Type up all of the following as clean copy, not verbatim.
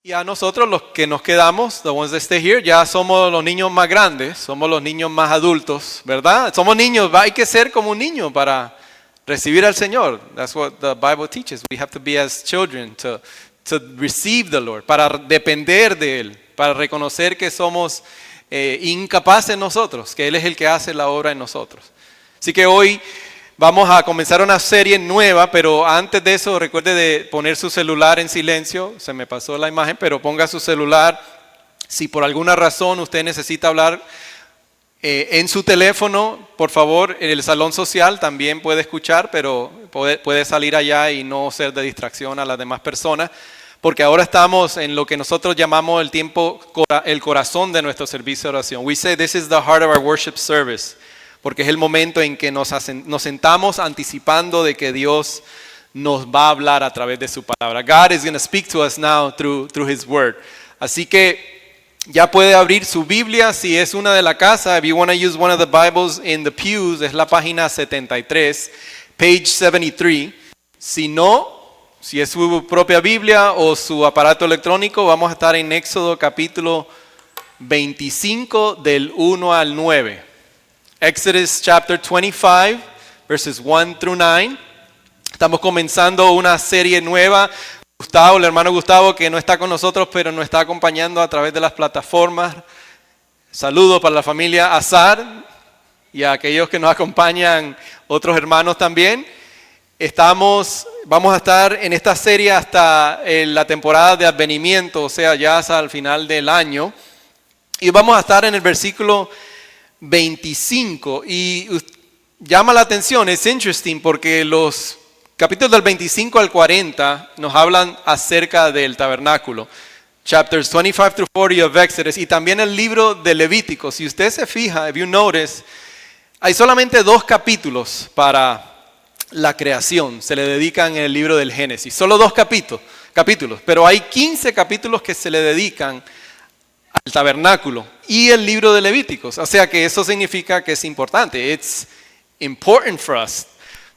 Y a nosotros los que nos quedamos, the ones that stay here, ya somos los niños más grandes, somos los niños más adultos, ¿verdad? Somos niños, hay que ser como un niño para recibir al Señor. That's what the Bible teaches. We have to be as children to receive the Lord, para depender de Él, para reconocer que somos incapaces nosotros, que Él es el que hace la obra en nosotros. Así que hoy vamos a comenzar una serie nueva, pero antes de eso recuerde de poner su celular en silencio. Se me pasó la imagen, pero ponga su celular. Si por alguna razón usted necesita hablar en su teléfono, por favor, en el salón social también puede escuchar, pero puede salir allá y no ser de distracción a las demás personas, porque ahora estamos en lo que nosotros llamamos el tiempo, el corazón de nuestro servicio de oración. We say this is the heart of our worship service. Porque es el momento en que nos sentamos anticipando de que Dios nos va a hablar a través de su palabra. God is going to speak to us now through His word. Así que ya puede abrir su Biblia si es una de la casa. If you want to use one of the Bibles in the pews, es la página 73, page 73. Si no, si es su propia Biblia o su aparato electrónico, vamos a estar en Éxodo capítulo 25 del 1 al 9. Exodus chapter 25, verses 1 through 9. Estamos comenzando una serie nueva. Gustavo, el hermano Gustavo, que no está con nosotros, pero nos está acompañando a través de las plataformas. Saludos para la familia Azar y a aquellos que nos acompañan, otros hermanos también. Vamos a estar en esta serie hasta la temporada de advenimiento, o sea, ya hasta el final del año. Y vamos a estar en el versículo 25, y llama la atención, es interesting porque los capítulos del 25 al 40 nos hablan acerca del tabernáculo. Chapters 25 through 40 of Exodus, y también el libro de Levítico. Si usted se fija, if you notice, hay solamente 2 capítulos para la creación, se le dedican en el libro del Génesis. Solo 2 capítulos, pero hay 15 capítulos que se le dedican al tabernáculo y el libro de Levíticos. O sea que eso significa que es importante. It's important for us.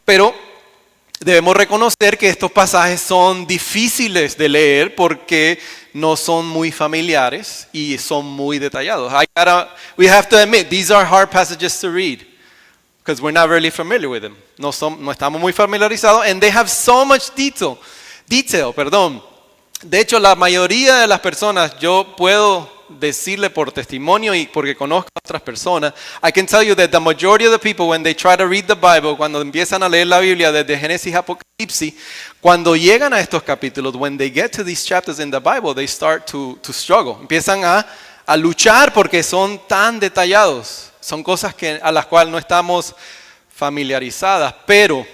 Pero debemos reconocer que estos pasajes son difíciles de leer porque no son muy familiares y son muy detallados. We have to admit, these are hard passages to read because we're not really familiar with them. No estamos muy familiarizados, and they have so much detail. De hecho, la mayoría de las personas, yo puedo decirle por testimonio y porque conozco a otras personas, I can tell you that the majority of the people, when they try to read the Bible, cuando empiezan a leer la Biblia desde Génesis a Apocalipsis, cuando llegan a estos capítulos, when they get to these chapters in the Bible, they start to struggle. Empiezan a luchar porque son tan detallados. Son cosas a las cuales no estamos familiarizadas, pero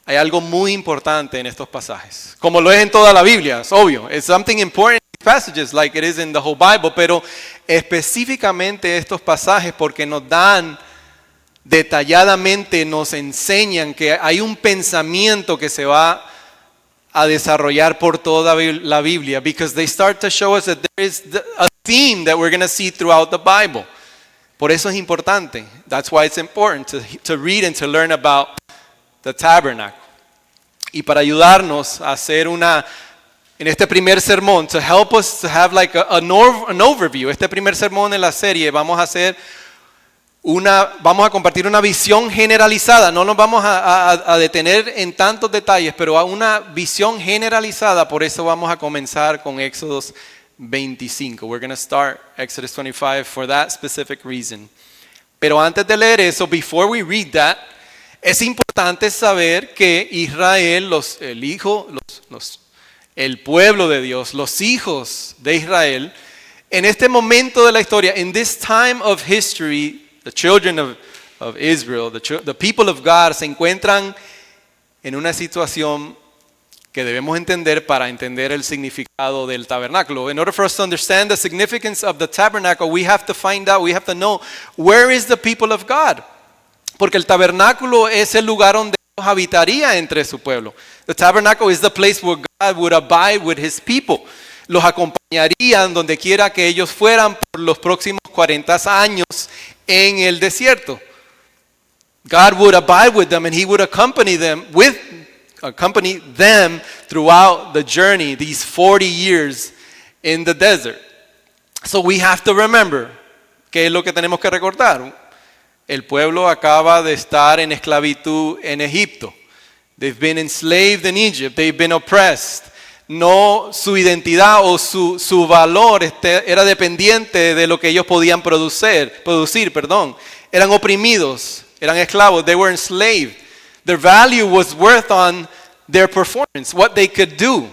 hay algo muy importante en estos pasajes. Como lo es en toda la Biblia, es obvio. It's something important in passages like it is in the whole Bible, pero específicamente estos pasajes porque nos dan detalladamente, nos enseñan que hay un pensamiento que se va a desarrollar por toda la Biblia, because they start to show us that there is a theme that we're going to see throughout the Bible. Por eso es importante. That's why it's important to read and to learn about the tabernacle. Y para ayudarnos a hacer en este primer sermón, to help us to have like an overview, este primer sermón en la serie, vamos a compartir una visión generalizada. No nos vamos a detener en tantos detalles, pero a una visión generalizada. Por eso vamos a comenzar con Éxodo 25. We're going to start Exodus 25 for that specific reason. Pero antes de leer eso, before we read that, es importante saber que Israel, el pueblo de Dios, los hijos de Israel, en este momento de la historia, in this time of history, the children of Israel, the people of God, se encuentran en una situación que debemos entender para entender el significado del tabernáculo. In order for us to understand the significance of the tabernacle, we have to know, where is the people of God? Porque el tabernáculo es el lugar donde Dios habitaría entre su pueblo. The tabernacle is the place where God would abide with His people. Los acompañarían donde quiera que ellos fueran por los próximos 40 años en el desierto. God would abide with them and He would accompany them accompany them throughout the journey, these 40 years in the desert. So we have to remember, ¿qué es lo que tenemos que recordar? El pueblo acaba de estar en esclavitud en Egipto. They've been enslaved in Egypt. They've been oppressed. No, su identidad o su valor era dependiente de lo que ellos podían producir. Eran oprimidos, eran esclavos. They were enslaved. Their value was worth on their performance, what they could do.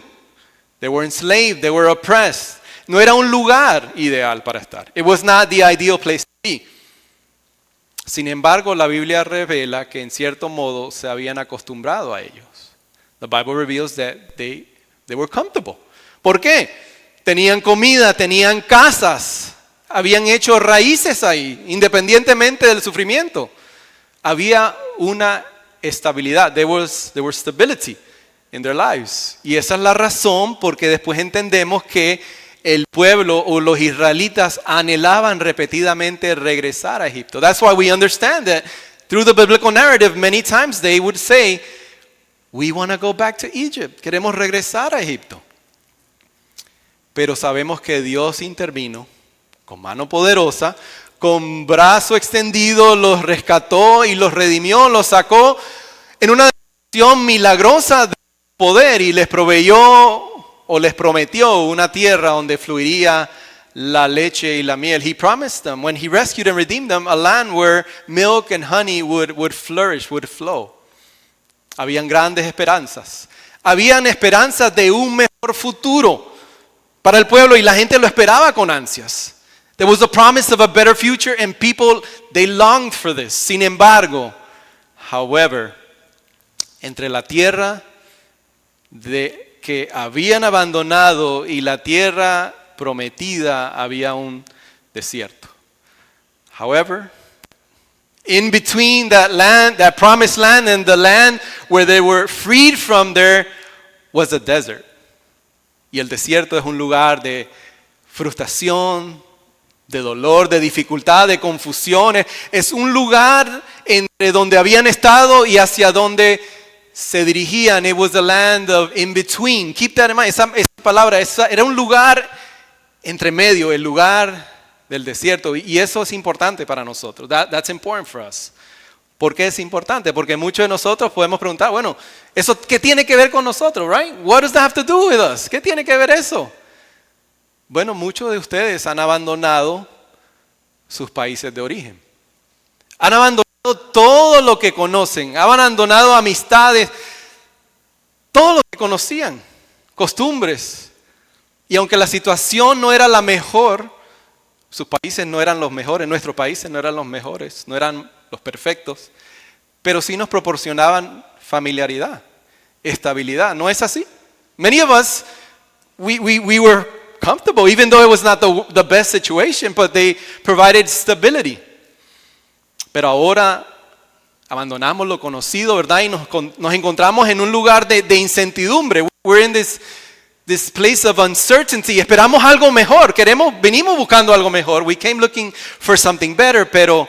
They were enslaved. They were oppressed. No era un lugar ideal para estar. It was not the ideal place to be. Sin embargo, la Biblia revela que en cierto modo se habían acostumbrado a ellos. The Bible reveals that they were comfortable. ¿Por qué? Tenían comida, tenían casas, habían hecho raíces ahí, independientemente del sufrimiento. Había una estabilidad. There was stability in their lives. Y esa es la razón porque después entendemos que el pueblo o los israelitas anhelaban repetidamente regresar a Egipto. That's why we understand that through the biblical narrative, many times they would say, we want to go back to Egypt. Queremos regresar a Egipto. Pero sabemos que Dios intervino con mano poderosa, con brazo extendido, los rescató y los redimió, los sacó en una decisión milagrosa de poder y les proveyó o les prometió una tierra donde fluiría la leche y la miel. He promised them, when he rescued and redeemed them, a land where milk and honey would flourish, would flow. Habían grandes esperanzas. Habían esperanzas de un mejor futuro para el pueblo y la gente lo esperaba con ansias. There was a promise of a better future and people, they longed for this. Sin embargo, however, entre la tierra que habían abandonado y la tierra prometida había un desierto. However, in between that land, that promised land and the land where they were freed from there was a desert. Y el desierto es un lugar de frustración, de dolor, de dificultad, de confusiones. Es un lugar entre donde habían estado y hacia donde se dirigían. It was the land of in between. Keep that in mind. Esa palabra era un lugar entre medio, el lugar del desierto. Y eso es importante para nosotros. That's important for us. ¿Por qué es importante? Porque muchos de nosotros podemos preguntar, bueno, ¿eso qué tiene que ver con nosotros? Right? What does that have to do with us? ¿Qué tiene que ver eso? Bueno, muchos de ustedes han abandonado sus países de origen. Han abandonado todo lo que conocen, han abandonado amistades, todo lo que conocían, costumbres. Y aunque la situación no era la mejor, sus países no eran los mejores, nuestros países no eran los mejores, no eran los perfectos, pero sí nos proporcionaban familiaridad, estabilidad. ¿No es así? Many of us, we were comfortable, even though it was not the best situation, but they provided stability. Pero ahora abandonamos lo conocido, ¿verdad? Y nos encontramos en un lugar de incertidumbre. We're in this place of uncertainty. Esperamos algo mejor. Venimos buscando algo mejor. We came looking for something better, pero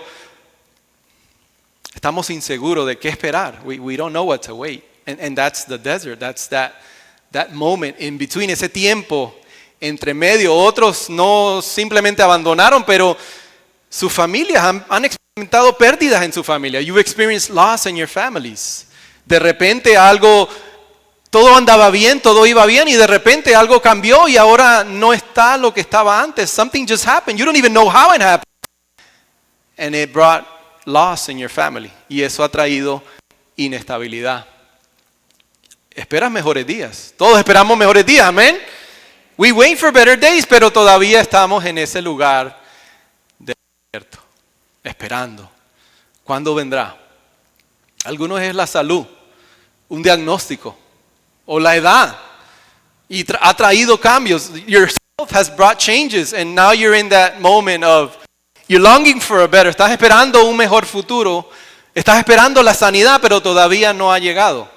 estamos inseguros de qué esperar. We don't know what to wait. And that's the desert. That's that moment in between, ese tiempo entre medio. Otros no simplemente abandonaron, pero sus familias han experimentado pérdidas en su familia. You've experienced loss in your families. De repente todo andaba bien, todo iba bien y de repente algo cambió y ahora no está lo que estaba antes. Something just happened. You don't even know how it happened. And it brought loss in your family. Y eso ha traído inestabilidad. Esperas mejores días. Todos esperamos mejores días, amén. We wait for better days, pero todavía estamos en ese lugar desierto, esperando. ¿Cuándo vendrá? Algunos es la salud, un diagnóstico o la edad y ha traído cambios. Your health has brought changes and now you're in that moment of you're longing for a better. Estás esperando un mejor futuro, estás esperando la sanidad, pero todavía no ha llegado.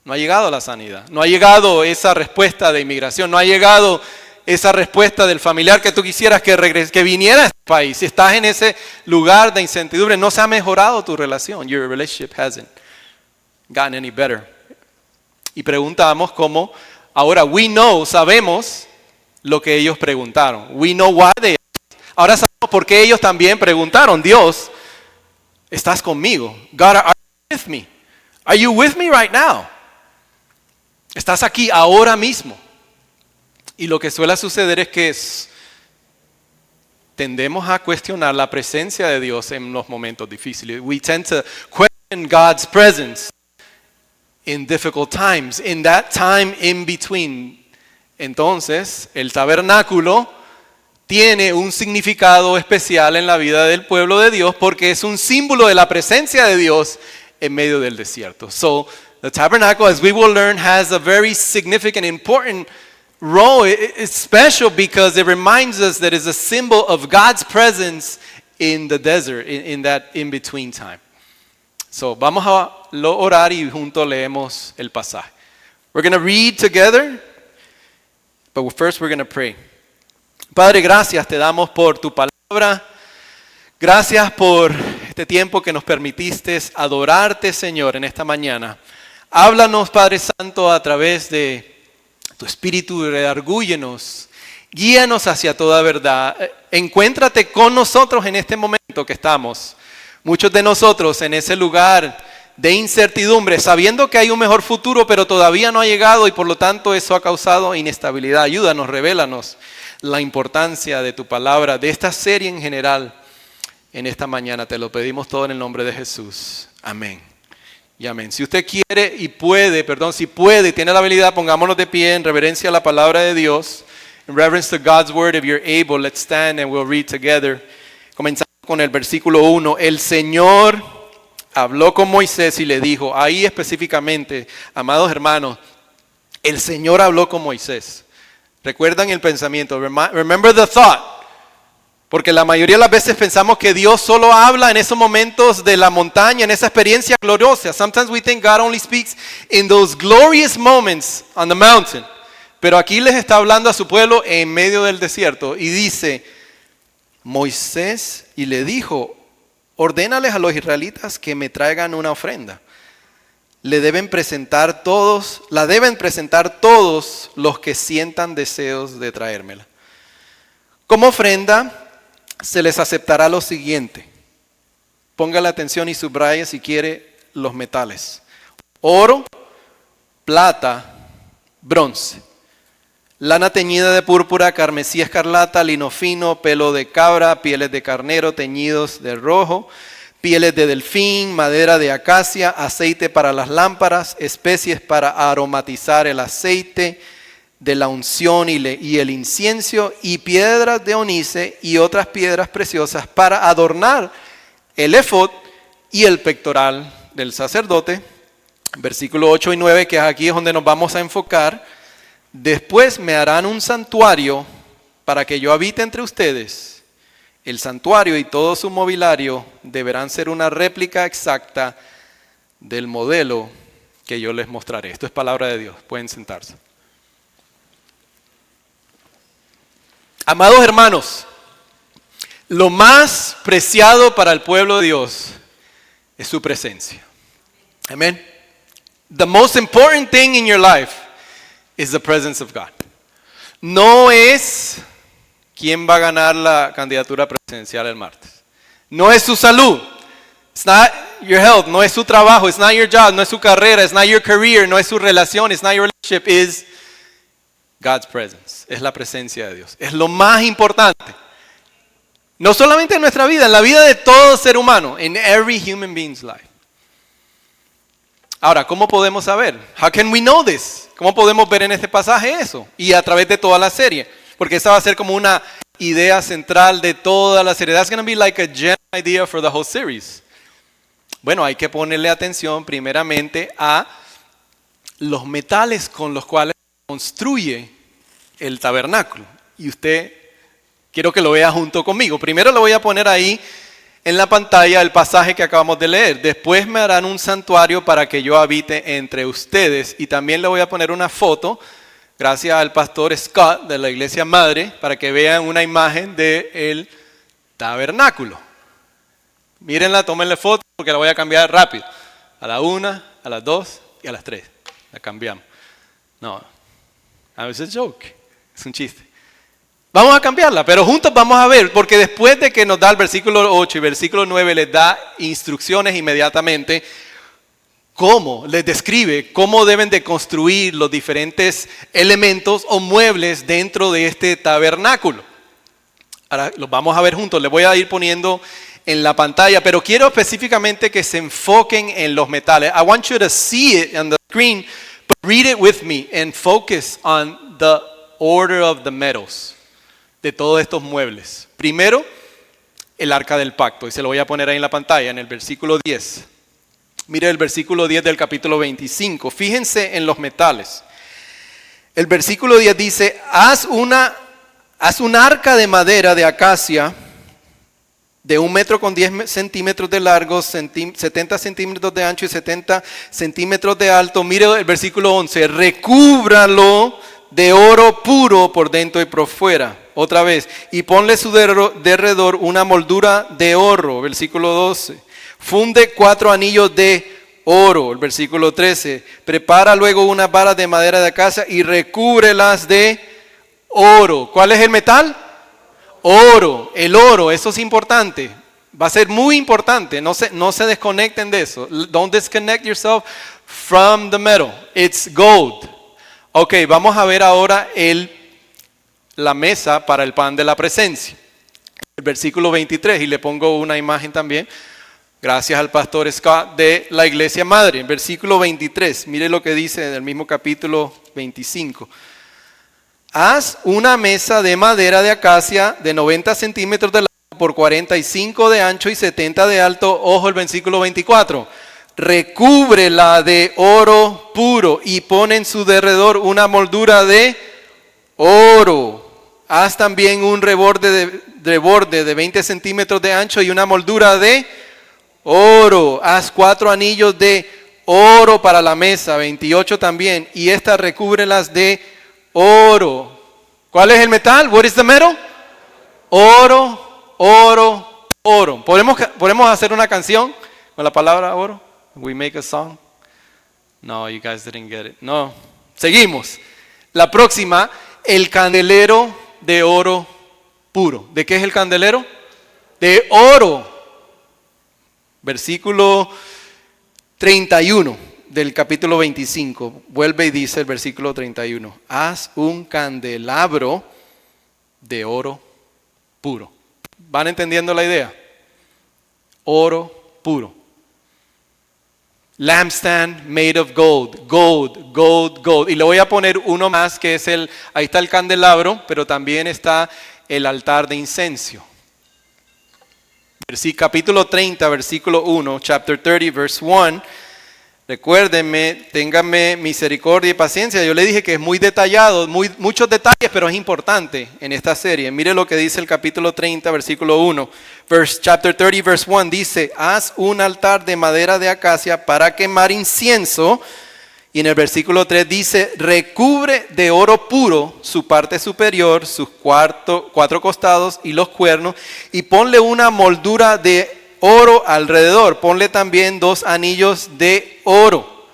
No ha llegado la sanidad, no ha llegado esa respuesta de inmigración, no ha llegado esa respuesta del familiar que tú quisieras que viniera a este país. Si estás en ese lugar de incertidumbre, no se ha mejorado tu relación. Your relationship hasn't gotten any better. Y preguntamos cómo, ahora sabemos lo que ellos preguntaron. We know why they asked. Ahora sabemos por qué ellos también preguntaron. Dios, ¿estás conmigo? God, are you with me? Are you with me right now? ¿Estás aquí ahora mismo? Y lo que suele suceder es que tendemos a cuestionar la presencia de Dios en los momentos difíciles. We tend to question God's presence in difficult times, in that time in between. Entonces, el tabernáculo tiene un significado especial en la vida del pueblo de Dios porque es un símbolo de la presencia de Dios en medio del desierto. So, the tabernacle, as we will learn, has a very significant, important role. It's special because it reminds us that it's a symbol of God's presence in the desert, in that in-between time. So, vamos a orar y juntos leemos el pasaje. We're going to read together, but first we're going to pray. Padre, gracias te damos por tu palabra. Gracias por este tiempo que nos permitiste adorarte, Señor, en esta mañana. Háblanos, Padre Santo, a través de tu Espíritu, redargúyenos, guíanos hacia toda verdad. Encuéntrate con nosotros en este momento que estamos. Muchos de nosotros en ese lugar de incertidumbre, sabiendo que hay un mejor futuro, pero todavía no ha llegado y por lo tanto eso ha causado inestabilidad. Ayúdanos, revélanos la importancia de tu palabra, de esta serie en general. En esta mañana te lo pedimos todo en el nombre de Jesús. Amén. Y amén. Si usted quiere y puede, si puede y tiene la habilidad, pongámonos de pie en reverencia a la palabra de Dios. In reverence to God's word, if you're able, let's stand and we'll read together. Comenzamos con el versículo 1. El Señor habló con Moisés y le dijo, ahí específicamente, amados hermanos, el Señor habló con Moisés. ¿Recuerdan el pensamiento? Remember the thought. Porque la mayoría de las veces pensamos que Dios solo habla en esos momentos de la montaña, en esa experiencia gloriosa. Sometimes we think God only speaks in those glorious moments on the mountain. Pero aquí les está hablando a su pueblo en medio del desierto. Y dice, Moisés, y le dijo, ordénales a los israelitas que me traigan una ofrenda. La deben presentar todos los que sientan deseos de traérmela. Como ofrenda, se les aceptará lo siguiente. Póngale atención y subraya si quiere los metales. Oro, plata, bronce. Lana teñida de púrpura, carmesí escarlata, lino fino, pelo de cabra, pieles de carnero teñidos de rojo, pieles de delfín, madera de acacia, aceite para las lámparas, especies para aromatizar el aceite de la unción y el incienso, y piedras de onice y otras piedras preciosas para adornar el efod y el pectoral del sacerdote. Versículo 8 y 9, que aquí es donde nos vamos a enfocar. Después me harán un santuario para que yo habite entre ustedes. El santuario y todo su mobiliario deberán ser una réplica exacta del modelo que yo les mostraré. Esto es palabra de Dios. Pueden sentarse. Amados hermanos, lo más preciado para el pueblo de Dios es su presencia. Amén. The most important thing in your life is the presence of God. No es quién va a ganar la candidatura presidencial el martes. No es su salud. It's not your health. No es su trabajo. It's not your job. No es su carrera. It's not your career. No es su relación. It's not your relationship. It's God's presence. Es la presencia de Dios. Es lo más importante. No solamente en nuestra vida, en la vida de todo ser humano. In every human being's life. Ahora, ¿cómo podemos saber? How can we know this? ¿Cómo podemos ver en este pasaje eso? Y a través de toda la serie. Porque esa va a ser como una idea central de toda la serie. That's going to be like a general idea for the whole series. Bueno, hay que ponerle atención primeramente a los metales con los cuales construye el tabernáculo. Y usted, quiero que lo vea junto conmigo. Primero le voy a poner ahí en la pantalla el pasaje que acabamos de leer. Después me harán un santuario para que yo habite entre ustedes. Y también le voy a poner una foto, gracias al pastor Scott de la iglesia madre, para que vean una imagen del tabernáculo. Mírenla, tómenle foto porque la voy a cambiar rápido. A la 1, a las 2 y a las 3. la cambiamos. No, it's a joke, es un chiste. Vamos a cambiarla, pero juntos vamos a ver, porque después de que nos da el versículo 8 y versículo 9, les da instrucciones inmediatamente, cómo, les describe cómo deben de construir los diferentes elementos o muebles dentro de este tabernáculo. Ahora los vamos a ver juntos, les voy a ir poniendo en la pantalla, pero quiero específicamente que se enfoquen en los metales. I want you to see it on the screen, but read it with me and focus on the order of the metals de todos estos muebles. Primero, el arca del pacto, y se lo voy a poner ahí en la pantalla, en el versículo 10. Mire el versículo 10 del capítulo 25. Fíjense en los metales. El versículo 10 dice, haz un arca de madera de acacia de 1 metro con 10 centímetros de largo, 70 centímetros de ancho y 70 centímetros de alto. Mire el versículo 11, recúbralo de oro puro por dentro y por fuera. Otra vez, y ponle su derredor una moldura de oro. Versículo 12. Funde 4 anillos de oro. El versículo 13. Prepara luego unas varas de madera de acacia y recúbrelas de oro. ¿Cuál es el metal? Oro. El oro, eso es importante. Va a ser muy importante. No se desconecten de eso. Don't disconnect yourself from the metal. It's gold. Ok, vamos a ver ahora la mesa para el pan de la presencia. El versículo 23, y le pongo una imagen también. Gracias al pastor Scott de la iglesia madre. En versículo 23, mire lo que dice en el mismo capítulo 25. Haz una mesa de madera de acacia de 90 centímetros de largo por 45 de ancho y 70 de alto. Ojo el versículo 24. Recúbrela de oro puro y pon en su derredor una moldura de oro. Haz también un reborde de 20 centímetros de ancho y una moldura de oro. Haz 4 anillos de oro para la mesa, 28 también, y estas recúbrelas de oro. ¿Cuál es el metal? What is the metal? Oro, oro, oro. ¿Podemos hacer una canción con la palabra oro? We make a song? No, you guys didn't get it. No. Seguimos. La próxima, el candelero de oro puro. ¿De qué es el candelero? De oro. Versículo 31 del capítulo 25. Vuelve y dice el versículo 31. Haz un candelabro de oro puro. ¿Van entendiendo la idea? Oro puro. Lampstand made of gold, gold, gold, gold. Y le voy a poner uno más que es ahí está el candelabro, pero también está el altar de incienso. Capítulo 30, versículo 1, chapter 30, verse 1. Recuérdenme, ténganme misericordia y paciencia. Yo le dije que es muy detallado, muchos detalles, pero es importante en esta serie. Mire lo que dice el capítulo 30, versículo 1. Chapter 30, verse 1 dice, haz un altar de madera de acacia para quemar incienso. Y en el versículo 3 dice, recubre de oro puro su parte superior, sus 4 costados y los cuernos, y ponle una moldura de oro alrededor. Ponle también 2 anillos de oro.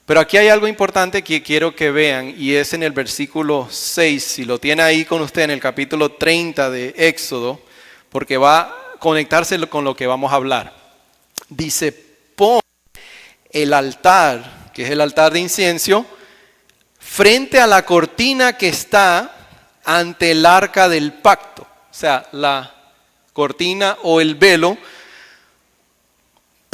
Pero aquí hay algo importante que quiero que vean, y es en el versículo 6, si lo tiene ahí con usted en el capítulo 30 de Éxodo, porque va a conectarse con lo que vamos a hablar. Dice, pon el altar, que es el altar de incienso, frente a la cortina que está ante el arca del pacto. O sea, la cortina o el velo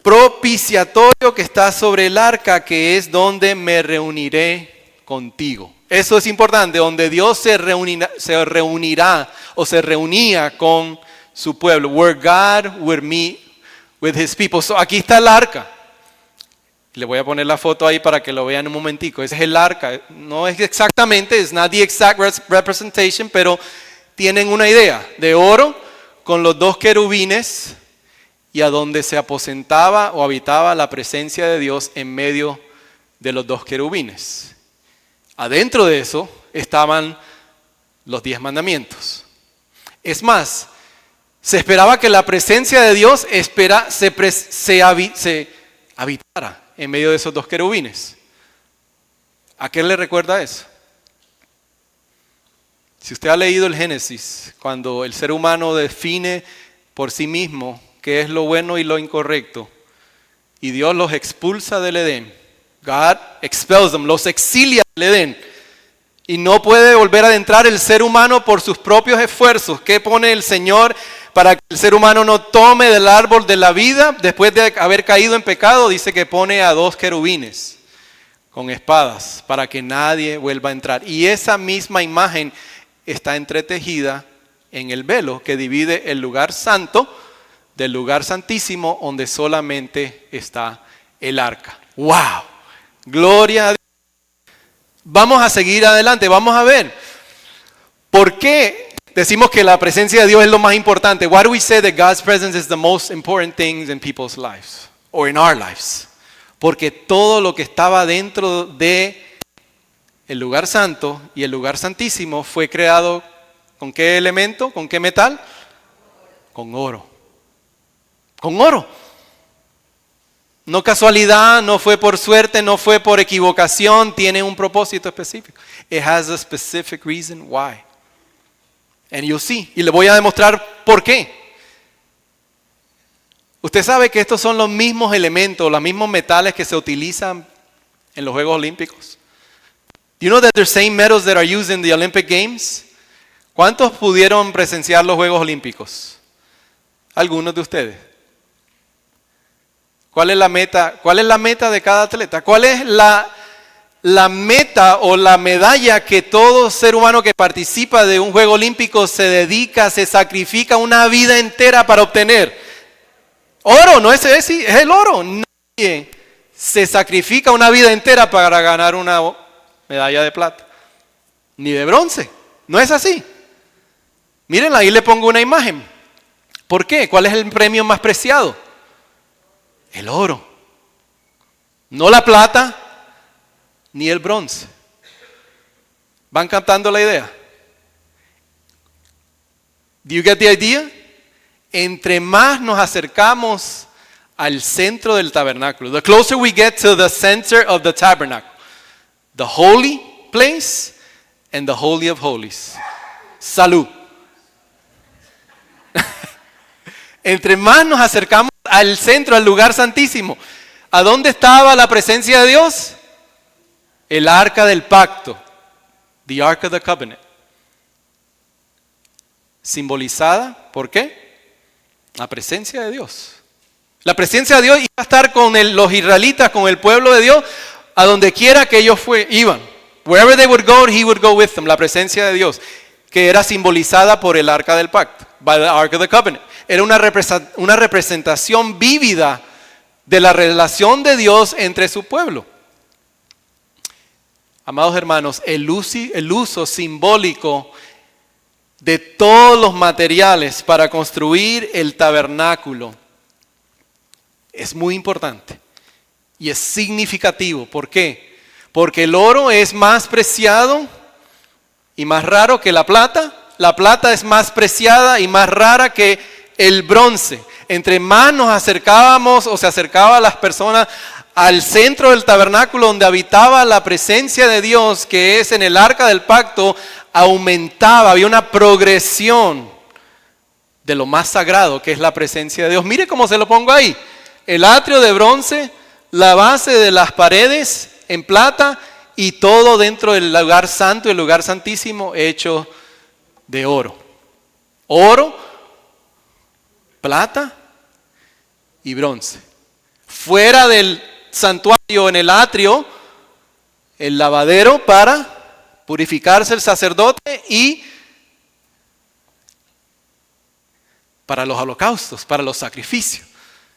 propiciatorio que está sobre el arca, que es donde me reuniré contigo. Eso es importante, donde Dios se reunirá o se reunía con su pueblo. Where God would meet with his people. So, aquí está el arca. Le voy a poner la foto ahí para que lo vean un momentico. Ese es el arca. No es exactamente, it's not the exact representation, pero tienen una idea. De oro, con los 2 querubines, y a donde se aposentaba o habitaba la presencia de Dios en medio de los 2 querubines. Adentro de eso estaban los 10 mandamientos. Es más, se esperaba que la presencia de Dios se habitara en medio de esos 2 querubines. ¿A qué le recuerda eso? Si usted ha leído el Génesis, cuando el ser humano define por sí mismo qué es lo bueno y lo incorrecto, y Dios los expulsa del Edén, God expels them, los exilia del Edén, y no puede volver a adentrar el ser humano por sus propios esfuerzos. ¿Qué pone el Señor para que el ser humano no tome del árbol de la vida? Después de haber caído en pecado, dice que pone a 2 querubines con espadas para que nadie vuelva a entrar. Y esa misma imagen está entretejida en el velo que divide el lugar santo del lugar santísimo, donde solamente está el arca. ¡Wow! Gloria a Dios. Vamos a seguir adelante, vamos a ver. ¿Por qué decimos que la presencia de Dios es lo más importante? Why do we say that God's presence is the most important thing in people's lives? Or in our lives? Porque todo lo que estaba dentro de el lugar santo y el lugar santísimo fue creado ¿con qué elemento? ¿Con qué metal? Con oro. Con oro. No casualidad, no fue por suerte, no fue por equivocación, tiene un propósito específico. It has a specific reason why. And you'll see. Y le voy a demostrar por qué. Usted sabe que estos son los mismos elementos, los mismos metales que se utilizan en los Juegos Olímpicos. You know that the same metals that are used in the Olympic Games? ¿Cuántos pudieron presenciar los Juegos Olímpicos? Algunos de ustedes. ¿Cuál es la meta? ¿Cuál es la meta de cada atleta? ¿Cuál es la meta o la medalla que todo ser humano que participa de un Juego Olímpico se dedica, se sacrifica una vida entera para obtener? Oro, no es el oro. Nadie se sacrifica una vida entera para ganar una medalla de plata, ni de bronce. No es así. Miren, ahí le pongo una imagen. ¿Por qué? ¿Cuál es el premio más preciado? El oro. No la plata, ni el bronce. ¿Van captando la idea? Do you get the idea? Entre más nos acercamos al centro del tabernáculo, the closer we get to the center of the tabernacle, the holy place and the holy of holies. Salud. Entre más nos acercamos al centro, al lugar santísimo, ¿a dónde estaba la presencia de Dios? El arca del pacto, the Ark of the Covenant. Simbolizada, ¿por qué? La presencia de Dios. La presencia de Dios iba a estar con los israelitas, con el pueblo de Dios, a donde quiera que ellos iban. Wherever they would go, he would go with them. La presencia de Dios, que era simbolizada por el arca del pacto, by the Ark of the Covenant. Era una representación vívida de la relación de Dios entre su pueblo. Amados hermanos, el uso simbólico de todos los materiales para construir el tabernáculo es muy importante y es significativo. ¿Por qué? Porque el oro es más preciado y más raro que la plata. La plata es más preciada y más rara que el bronce. Entre más nos acercábamos o se acercaban las personas al centro del tabernáculo donde habitaba la presencia de Dios, que es en el arca del pacto, aumentaba, había una progresión de lo más sagrado que es la presencia de Dios. Mire cómo se lo pongo ahí. El atrio de bronce, la base de las paredes en plata y todo dentro del lugar santo y el lugar santísimo hecho de oro. Oro, plata y bronce. Fuera del santuario, en el atrio, el lavadero para purificarse el sacerdote y para los holocaustos, para los sacrificios.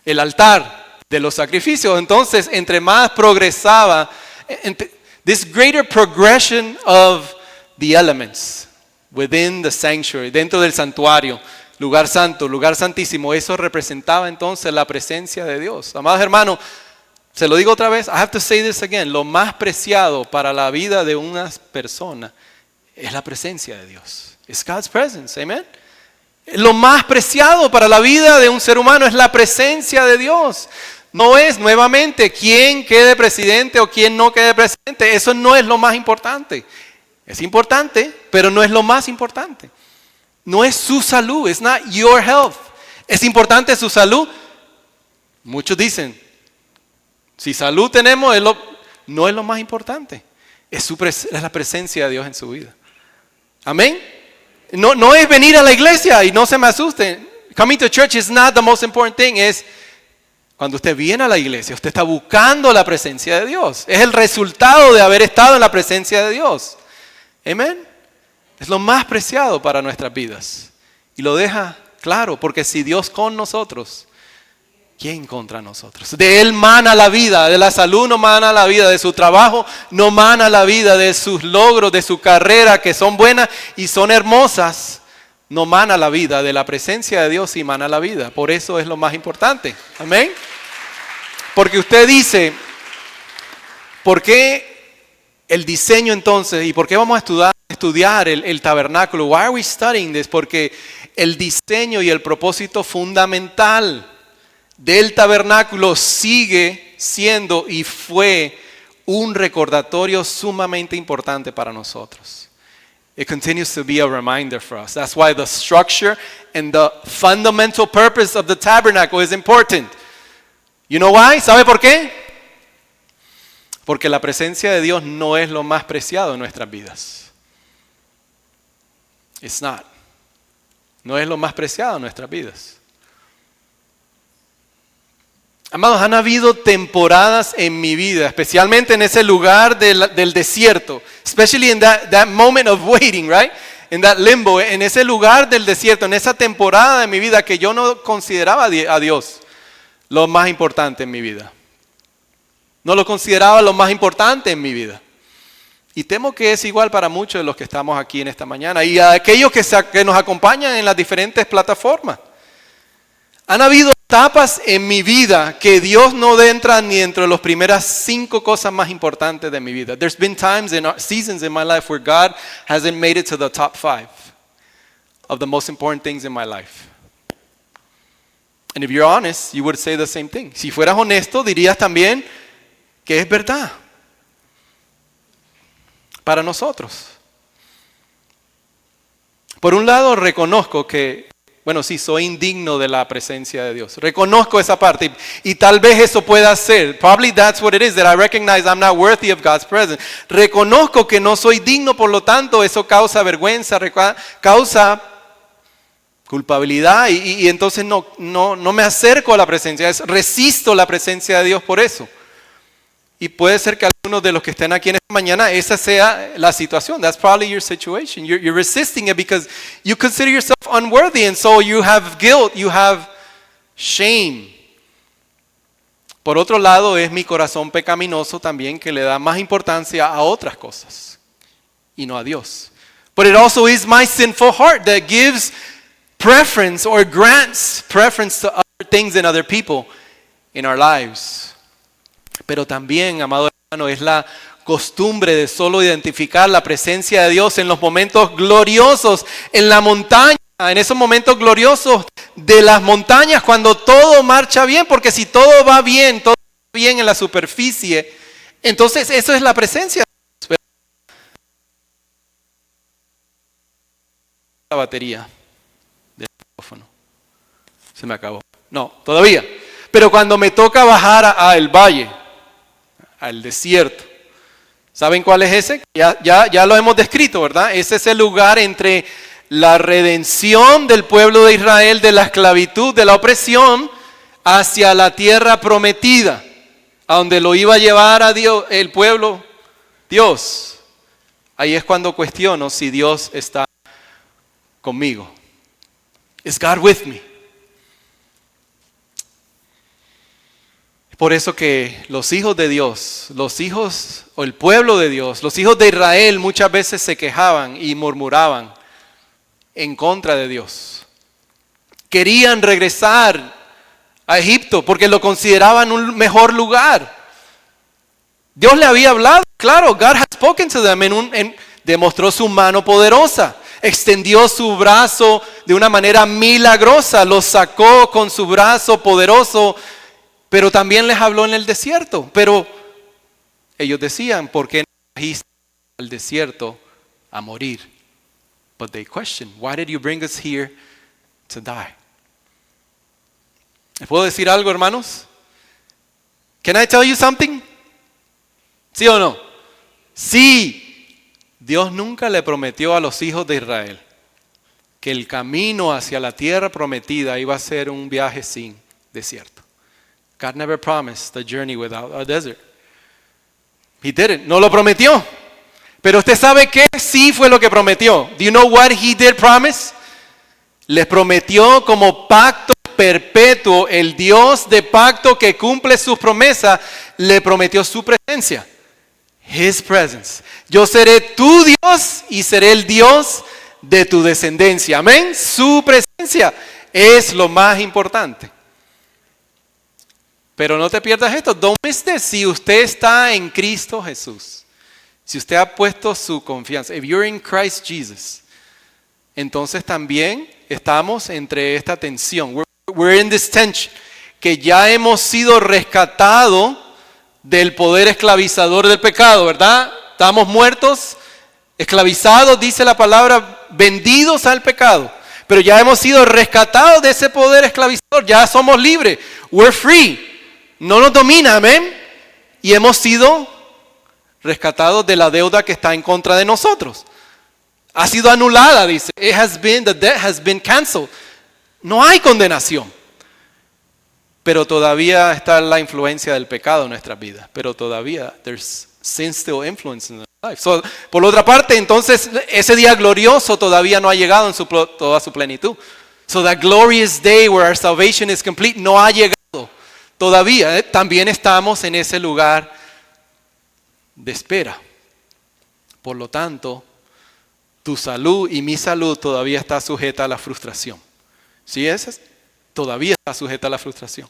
El altar de los sacrificios. Entonces, entre más progresaba, this greater progression of the elements within the sanctuary, dentro del santuario, lugar santo, lugar santísimo, eso representaba entonces la presencia de Dios. Amados hermanos, se lo digo otra vez, I have to say this again, lo más preciado para la vida de una persona es la presencia de Dios. It's God's presence, amen. Lo más preciado para la vida de un ser humano es la presencia de Dios. No es nuevamente quién quede presidente o quién no quede presidente. Eso no es lo más importante. Es importante, pero no es lo más importante. No es su salud. It's not your health. ¿Es importante su salud? Muchos dicen, si salud tenemos, no es lo más importante. Es la presencia de Dios en su vida. Amén. No es venir a la iglesia y no se me asusten. Coming to church is not the most important thing. Es cuando usted viene a la iglesia, usted está buscando la presencia de Dios. Es el resultado de haber estado en la presencia de Dios. Amén. Es lo más preciado para nuestras vidas. Y lo deja claro, porque si Dios con nosotros, ¿quién contra nosotros? De Él mana la vida, de la salud no mana la vida, de su trabajo no mana la vida, de sus logros, de su carrera, que son buenas y son hermosas, no mana la vida. De la presencia de Dios sí mana la vida. Por eso es lo más importante. Amén. Porque usted dice, ¿por qué el diseño entonces? ¿Y por qué vamos a estudiar el tabernáculo? Why are we studying this? Porque el diseño y el propósito fundamental del tabernáculo sigue siendo y fue un recordatorio sumamente importante para nosotros. It continues to be a reminder for us. That's why the structure and the fundamental purpose of the tabernacle is important. You know why? ¿Sabe por qué? Porque la presencia de Dios no es lo más preciado en nuestras vidas. It's not. No es lo más preciado en nuestras vidas. Amados, han habido temporadas en mi vida, especialmente en ese lugar del desierto, especially in that moment of waiting, right? In that limbo, en ese lugar del desierto, en esa temporada de mi vida que yo no consideraba a Dios lo más importante en mi vida. No lo consideraba lo más importante en mi vida. Y temo que es igual para muchos de los que estamos aquí en esta mañana y a aquellos que nos acompañan en las diferentes plataformas. Han habido etapas en mi vida que Dios no entra ni dentro de las primeras 5 cosas más importantes de mi vida. There's been times seasons in my life where God hasn't made it to the top 5 of the most important things in my life. And if you're honest, you would say the same thing. Si fueras honesto, dirías también que es verdad para nosotros. Por un lado, reconozco que sí, soy indigno de la presencia de Dios. Reconozco esa parte y tal vez eso pueda ser. Probably that's what it is, that I recognize I'm not worthy of God's presence. Reconozco que no soy digno, por lo tanto eso causa vergüenza, causa culpabilidad y entonces no me acerco a la presencia. Resisto la presencia de Dios por eso. Y puede ser que algunos de los que estén aquí en esta mañana, esa sea la situación. That's probably your situation. You're resisting it because you consider yourself unworthy. And so you have guilt, you have shame. Por otro lado, es mi corazón pecaminoso también que le da más importancia a otras cosas y no a Dios. But it also is my sinful heart that gives preference or grants preference to other things and other people in our lives. Pero también, amado hermano, es la costumbre de solo identificar la presencia de Dios en los momentos gloriosos, en la montaña, en esos momentos gloriosos de las montañas, cuando todo marcha bien, porque si todo va bien en la superficie, entonces eso es la presencia de Dios. La batería del micrófono se me acabó. No, todavía. Pero cuando me toca bajar al valle, al desierto. ¿Saben cuál es ese? Ya lo hemos descrito, ¿verdad? Ese es el lugar entre la redención del pueblo de Israel de la esclavitud, de la opresión, hacia la tierra prometida, a donde lo iba a llevar a Dios, el pueblo, Dios. Ahí es cuando cuestiono si Dios está conmigo. Is God with me? Por eso que los hijos de Dios, o el pueblo de Dios, los hijos de Israel muchas veces se quejaban y murmuraban en contra de Dios. Querían regresar a Egipto porque lo consideraban un mejor lugar. Dios le había hablado, claro, God had spoken to them, demostró su mano poderosa, extendió su brazo de una manera milagrosa, los sacó con su brazo poderoso Pero también les habló en el desierto. Pero ellos decían, ¿por qué no trajiste al desierto a morir? But they questioned, why did you bring us here to die? ¿Les puedo decir algo, hermanos? Can I tell you something? ¿Sí o no? Sí. Dios nunca le prometió a los hijos de Israel que el camino hacia la tierra prometida iba a ser un viaje sin desierto. God never promised the journey without a desert. He didn't. No lo prometió. Pero usted sabe que sí fue lo que prometió. Do you know what he did promise? Les prometió como pacto perpetuo, el Dios de pacto que cumple sus promesas, le prometió su presencia. His presence. Yo seré tu Dios y seré el Dios de tu descendencia. Amén. Su presencia es lo más importante. Pero no te pierdas esto. Don't miss this. Si usted está en Cristo Jesús, si usted ha puesto su confianza, if you're in Christ Jesus, entonces también estamos entre esta tensión. We're in this tension. Que ya hemos sido rescatados del poder esclavizador del pecado, ¿verdad? Estamos muertos, esclavizados, dice la palabra, vendidos al pecado. Pero ya hemos sido rescatados de ese poder esclavizador. Ya somos libres. We're free. No nos domina, amén. Y hemos sido rescatados de la deuda que está en contra de nosotros. Ha sido anulada, dice. The debt has been canceled. No hay condenación. Pero todavía está la influencia del pecado en nuestras vidas. Pero todavía, there's sin still influence in our life. So, por otra parte, entonces, ese día glorioso todavía no ha llegado en toda su plenitud. So that glorious day where our salvation is complete no ha llegado todavía. También estamos en ese lugar de espera. Por lo tanto, tu salud y mi salud todavía está sujeta a la frustración. ¿Sí es? Todavía está sujeta a la frustración.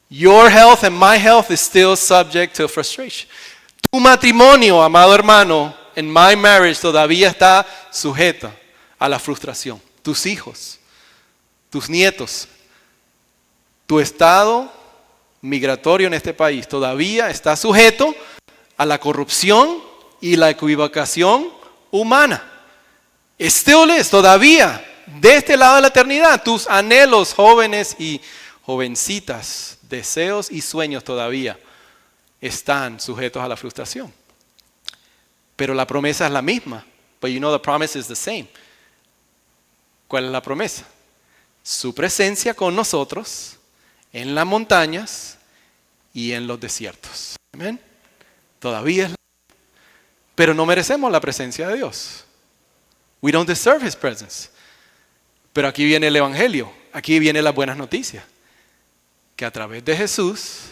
Your health and my health is still subject to frustration. Tu matrimonio, amado hermano, en my marriage todavía está sujeta a la frustración. Tus hijos, tus nietos, tu estado migratorio en este país todavía está sujeto a la corrupción y la equivocación humana. Still is, todavía, de este lado de la eternidad, tus anhelos jóvenes y jovencitas, deseos y sueños todavía están sujetos a la frustración. Pero la promesa es la misma. But you know the promise is the same. ¿Cuál es la promesa? Su presencia con nosotros en las montañas y en los desiertos. Amén. Todavía es. Pero no merecemos la presencia de Dios. We don't deserve His presence. Pero aquí viene el Evangelio. Aquí vienen las buenas noticias. Que a través de Jesús,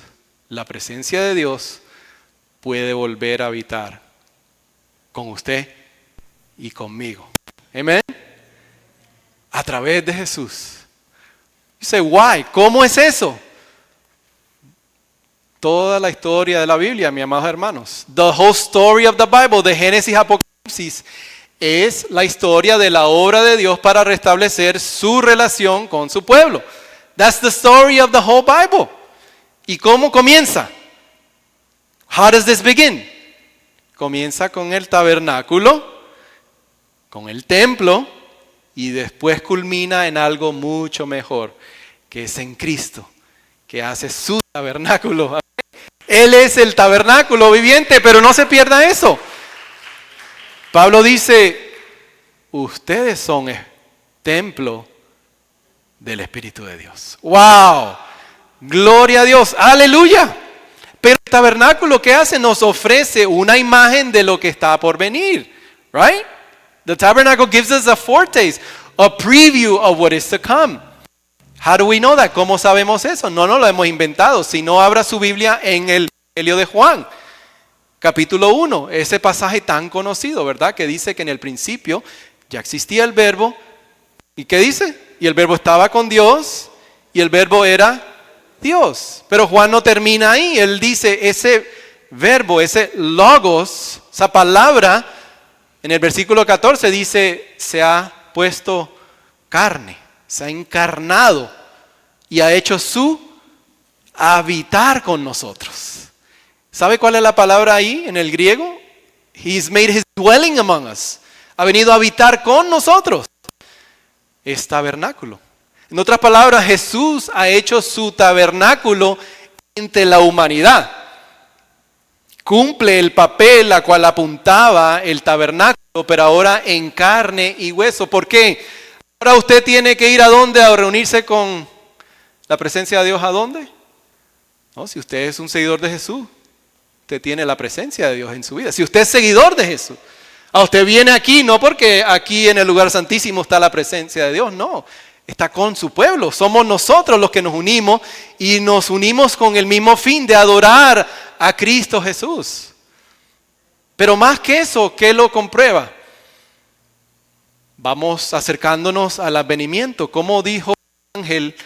la presencia de Dios puede volver a habitar con usted y conmigo. Amén. A través de Jesús. You say, why? ¿Cómo es eso? Toda la historia de la Biblia, mis amados hermanos. The whole story of the Bible, de Génesis a Apocalipsis, es la historia de la obra de Dios para restablecer su relación con su pueblo. That's the story of the whole Bible. ¿Y cómo comienza? How does this begin? Comienza con el tabernáculo, con el templo, y después culmina en algo mucho mejor, que es en Cristo, que hace su tabernáculo. Él es el tabernáculo viviente, pero no se pierda eso. Pablo dice, ustedes son el templo del Espíritu de Dios. ¡Wow! Gloria a Dios. ¡Aleluya! Pero el tabernáculo, ¿qué hace? Nos ofrece una imagen de lo que está por venir. Right? The tabernacle gives us a foretaste, a preview of what is to come. How do we know that? ¿Cómo sabemos eso? No lo hemos inventado. Si no, abra su Biblia en el Evangelio de Juan, capítulo 1. Ese pasaje tan conocido, ¿verdad? Que dice que en el principio ya existía el verbo. ¿Y qué dice? Y el verbo estaba con Dios y el verbo era Dios. Pero Juan no termina ahí. Él dice ese verbo, ese logos, esa palabra, en el versículo 14 dice, se ha puesto carne, se ha encarnado y ha hecho su a habitar con nosotros. ¿Sabe cuál es la palabra ahí en el griego? He's made his dwelling among us. Ha venido a habitar con nosotros. Es tabernáculo. En otras palabras, Jesús ha hecho su tabernáculo entre la humanidad. Cumple el papel a cual apuntaba el tabernáculo, pero ahora en carne y hueso. ¿Por qué? Ahora usted tiene que ir ¿a dónde? A reunirse con la presencia de Dios. ¿A dónde? No, si usted es un seguidor de Jesús, usted tiene la presencia de Dios en su vida. Si usted es seguidor de Jesús, usted viene aquí no porque aquí en el lugar santísimo está la presencia de Dios, no. Está con su pueblo. Somos nosotros los que nos unimos y nos unimos con el mismo fin de adorar a Cristo Jesús. Pero más que eso, ¿qué lo comprueba? Vamos acercándonos al advenimiento. ¿Cómo dijo el ángel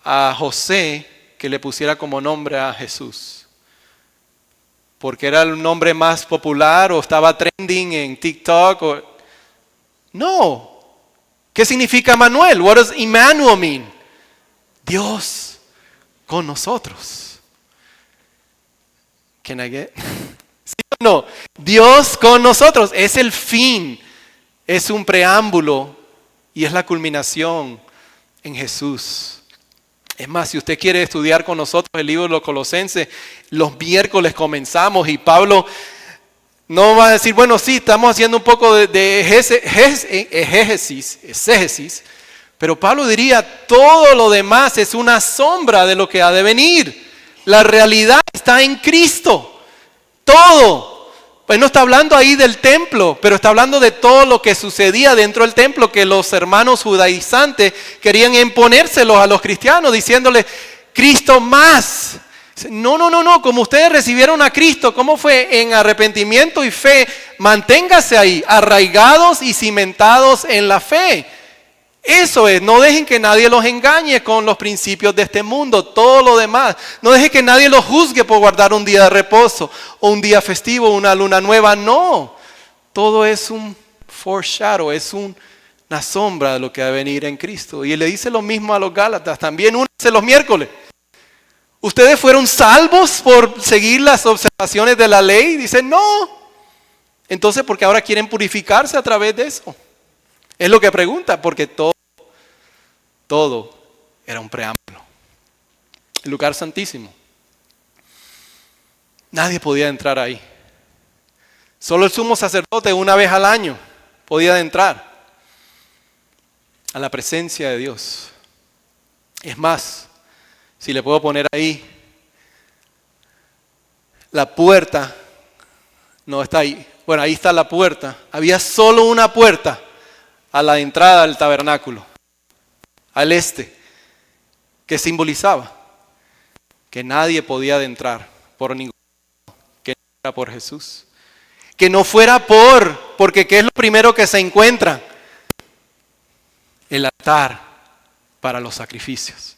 a José que le pusiera como nombre a Jesús? ¿Porque era el nombre más popular o estaba trending en TikTok? No. ¿Qué significa Manuel? What does Emmanuel mean? Dios con nosotros. Can I get? ¿Sí o no? Dios con nosotros es el fin, es un preámbulo y es la culminación en Jesús. Es más, si usted quiere estudiar con nosotros el libro de los Colosenses, los miércoles comenzamos y Pablo no va a decir, bueno, sí, estamos haciendo un poco de exégesis, pero Pablo diría, todo lo demás es una sombra de lo que ha de venir. La realidad está en Cristo, todo. Pues no está hablando ahí del templo, pero está hablando de todo lo que sucedía dentro del templo, que los hermanos judaizantes querían imponérselos a los cristianos, diciéndoles, Cristo más. No, como ustedes recibieron a Cristo, ¿cómo fue? En arrepentimiento y fe, manténgase ahí, arraigados y cimentados en la fe. Eso es, no dejen que nadie los engañe con los principios de este mundo, todo lo demás. No dejen que nadie los juzgue por guardar un día de reposo, o un día festivo, una luna nueva, no. Todo es un foreshadow, es una sombra de lo que va a venir en Cristo. Y le dice lo mismo a los Gálatas, también únanse los miércoles. ¿Ustedes fueron salvos por seguir las observaciones de la ley? Dicen, no. Entonces, ¿por qué ahora quieren purificarse a través de eso? Es lo que pregunta, porque todo era un preámbulo. El lugar santísimo. Nadie podía entrar ahí. Solo el sumo sacerdote una vez al año podía entrar a la presencia de Dios. Es más, si le puedo poner ahí, la puerta, no está ahí, bueno, ahí está la puerta. Había solo una puerta a la entrada del tabernáculo, al este, que simbolizaba que nadie podía entrar por ningún lado, que no fuera por Jesús. Que no fuera porque ¿qué es lo primero que se encuentra? El altar para los sacrificios.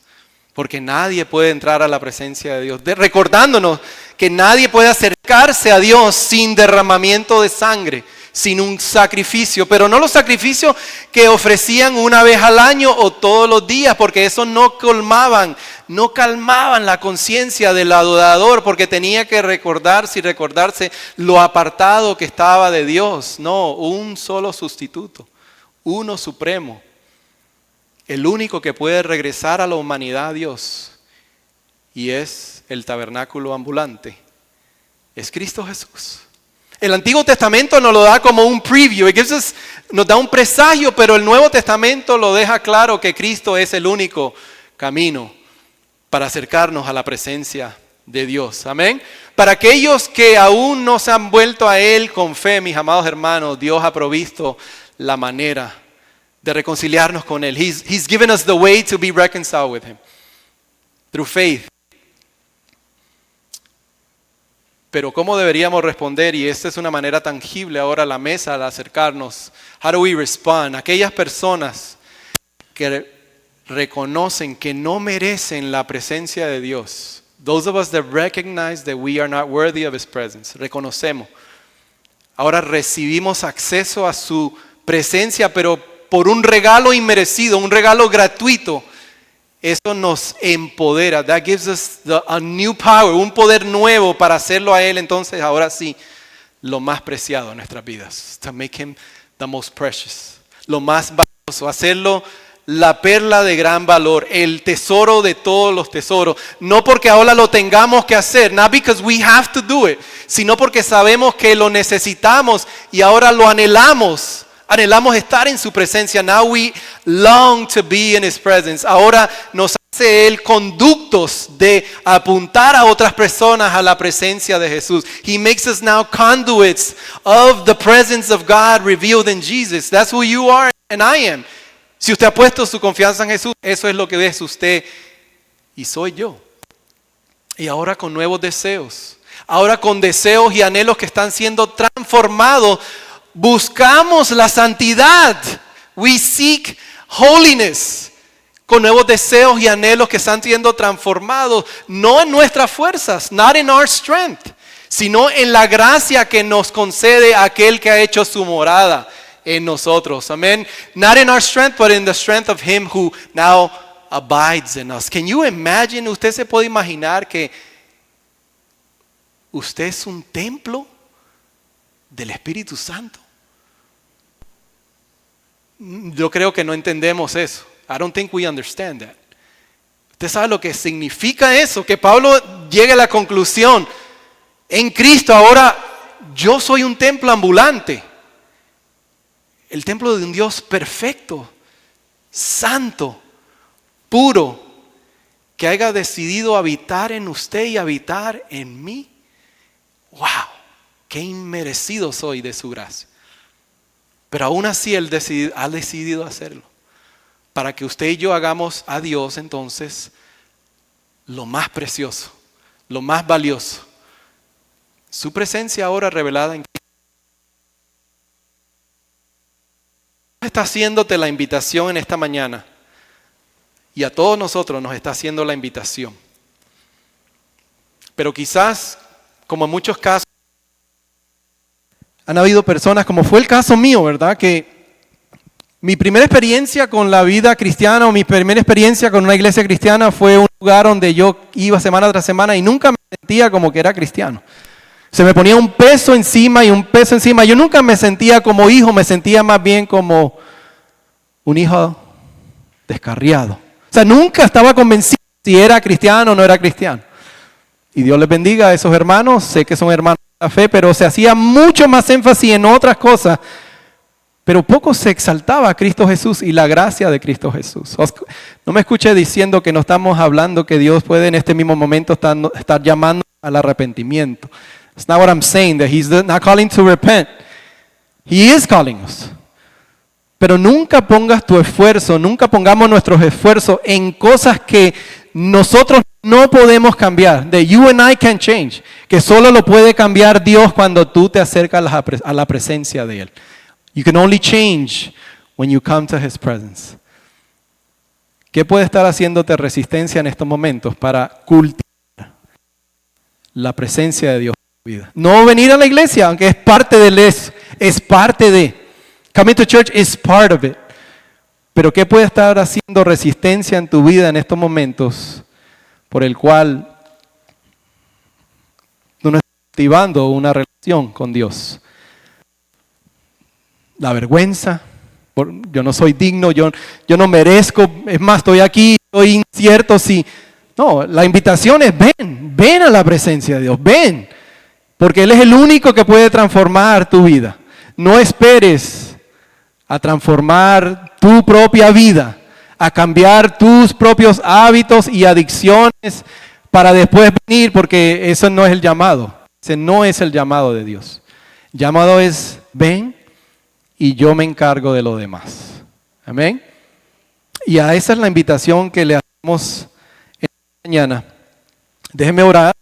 Porque nadie puede entrar a la presencia de Dios. Recordándonos que nadie puede acercarse a Dios sin derramamiento de sangre, sin un sacrificio. Pero no los sacrificios que ofrecían una vez al año o todos los días, porque eso no calmaban la conciencia del adorador, porque tenía que recordarse lo apartado que estaba de Dios. No, un solo sustituto, uno supremo. El único que puede regresar a la humanidad a Dios, y es el tabernáculo ambulante, es Cristo Jesús. El Antiguo Testamento nos lo da como un preview, nos da un presagio, pero el Nuevo Testamento lo deja claro que Cristo es el único camino para acercarnos a la presencia de Dios. Amén. Para aquellos que aún no se han vuelto a Él con fe, mis amados hermanos, Dios ha provisto la manera de reconciliarnos con Él. He's given us the way to be reconciled with Him. Through faith. Pero ¿cómo deberíamos responder? Y esta es una manera tangible ahora a la mesa al acercarnos. How do we respond? Aquellas personas que reconocen que no merecen la presencia de Dios. Those of us that recognize that we are not worthy of His presence. Reconocemos. Ahora recibimos acceso a su presencia, pero por un regalo inmerecido, un regalo gratuito, eso nos empodera. That gives us a new power, un poder nuevo para hacerlo a Él. Entonces, ahora sí, lo más preciado en nuestras vidas. To make Him the most precious. Lo más valioso, hacerlo la perla de gran valor, el tesoro de todos los tesoros. No porque ahora lo tengamos que hacer, not because we have to do it, sino porque sabemos que lo necesitamos y ahora lo anhelamos. Anhelamos estar en su presencia. Now we long to be in His presence. Ahora nos hace Él conductos de apuntar a otras personas a la presencia de Jesús. He makes us now conduits of the presence of God revealed in Jesus. That's who you are and I am. Si usted ha puesto su confianza en Jesús, eso es lo que es usted y soy yo. Y ahora con nuevos deseos, ahora con deseos y anhelos que están siendo transformados, buscamos la santidad. We seek holiness. Con nuevos deseos y anhelos que están siendo transformados, no en nuestras fuerzas, not in our strength, sino en la gracia que nos concede aquel que ha hecho su morada en nosotros. Amén. Not in our strength, but in the strength of Him who now abides in us. Can you imagine? Usted se puede imaginar que usted es un templo del Espíritu Santo. Yo creo que no entendemos eso. I don't think we understand that. Usted sabe lo que significa eso, que Pablo llegue a la conclusión, en Cristo ahora yo soy un templo ambulante. El templo de un Dios perfecto, santo, puro, que haya decidido habitar en usted y habitar en mí. ¡Wow! ¡Qué inmerecido soy de su gracia! Pero aún así Él ha decidido hacerlo. Para que usted y yo hagamos a Dios entonces lo más precioso, lo más valioso. Su presencia ahora revelada en Cristo. Está haciéndote la invitación en esta mañana y a todos nosotros nos está haciendo la invitación. Pero quizás, como en muchos casos, han habido personas, como fue el caso mío, ¿verdad? Que mi primera experiencia con la vida cristiana o mi primera experiencia con una iglesia cristiana fue un lugar donde yo iba semana tras semana y nunca me sentía como que era cristiano. Se me ponía un peso encima y un peso encima. Yo nunca me sentía como hijo, me sentía más bien como un hijo descarriado. O sea, nunca estaba convencido si era cristiano o no era cristiano. Y Dios les bendiga a esos hermanos. Sé que son hermanos de la fe, pero se hacía mucho más énfasis en otras cosas. Pero poco se exaltaba a Cristo Jesús y la gracia de Cristo Jesús. No me escuché diciendo que no estamos hablando que Dios puede en este mismo momento estar llamando al arrepentimiento. That's not what I'm saying, that He's not calling to repent. He is calling us. Pero nunca pongas tu esfuerzo, nunca pongamos nuestros esfuerzos en cosas que nosotros no podemos cambiar. That you and I can change. Que solo lo puede cambiar Dios cuando tú te acercas a la presencia de Él. You can only change when you come to His presence. ¿Qué puede estar haciéndote resistencia en estos momentos para cultivar la presencia de Dios en tu vida? No venir a la iglesia, aunque es parte es parte de. Coming to church is part of it. Pero ¿qué puede estar haciendo resistencia en tu vida en estos momentos por el cual tú no estás cultivando una relación con Dios? La vergüenza, yo no soy digno, yo no merezco, es más, estoy aquí, estoy incierto si... No, la invitación es ven a la presencia de Dios, ven, porque Él es el único que puede transformar tu vida. No esperes a transformar tu propia vida, a cambiar tus propios hábitos y adicciones para después venir, porque eso no es el llamado, ese no es el llamado de Dios. El llamado es ven y yo me encargo de lo demás. Amén. Y a esa es la invitación que le hacemos esta mañana. Déjenme orar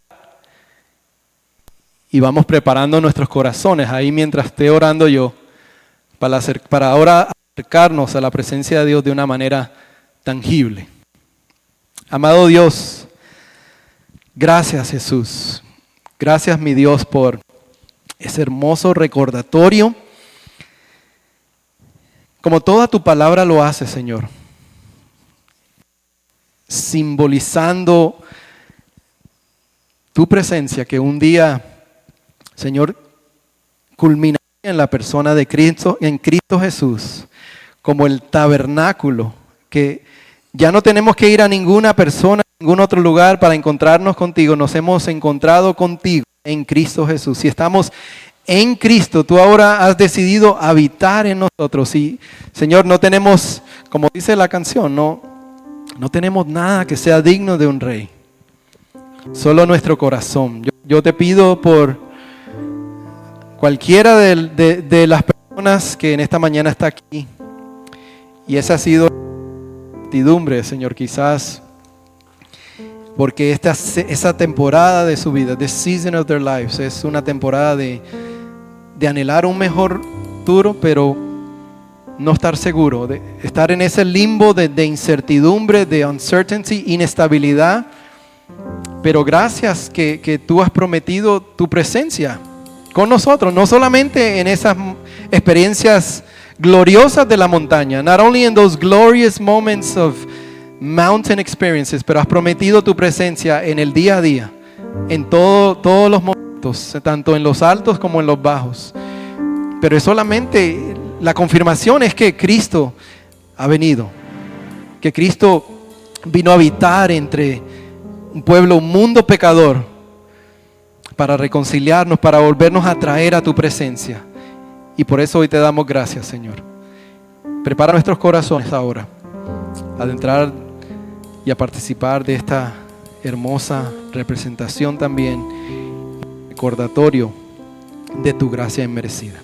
y vamos preparando nuestros corazones ahí mientras esté orando yo para ahora acercarnos a la presencia de Dios de una manera tangible. Amado Dios, gracias Jesús. Gracias mi Dios por ese hermoso recordatorio. Como toda tu palabra lo hace, Señor. simbolizando tu presencia que un día, Señor, culminaría en la persona de Cristo, en Cristo Jesús, como el tabernáculo, que ya no tenemos que ir a ninguna persona, a ningún otro lugar para encontrarnos contigo. Nos hemos encontrado contigo en Cristo Jesús. Si estamos en Cristo, tú ahora has decidido habitar en nosotros. Y, Señor, no tenemos, como dice la canción, no tenemos nada que sea digno de un rey. Solo nuestro corazón. Yo te pido por cualquiera de las personas que en esta mañana está aquí. Y esa ha sido la incertidumbre, Señor, quizás porque esa temporada de su vida, the season of their lives, es una temporada de anhelar un mejor futuro, pero no estar seguro, de estar en ese limbo de incertidumbre, de uncertainty, inestabilidad. Pero gracias que tú has prometido tu presencia con nosotros, no solamente en esas experiencias gloriosas de la montaña, not only in those glorious moments of mountain experiences, pero has prometido tu presencia en el día a día, en todos los momentos, tanto en los altos como en los bajos. Pero es solamente la confirmación es que Cristo ha venido, que Cristo vino a habitar entre un pueblo, un mundo pecador, para reconciliarnos, para volvernos a traer a tu presencia. Y por eso hoy te damos gracias, Señor. Prepara nuestros corazones ahora a entrar y a participar de esta hermosa representación también, recordatorio de tu gracia inmerecida.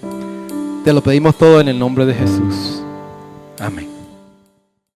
Te lo pedimos todo en el nombre de Jesús. Amén.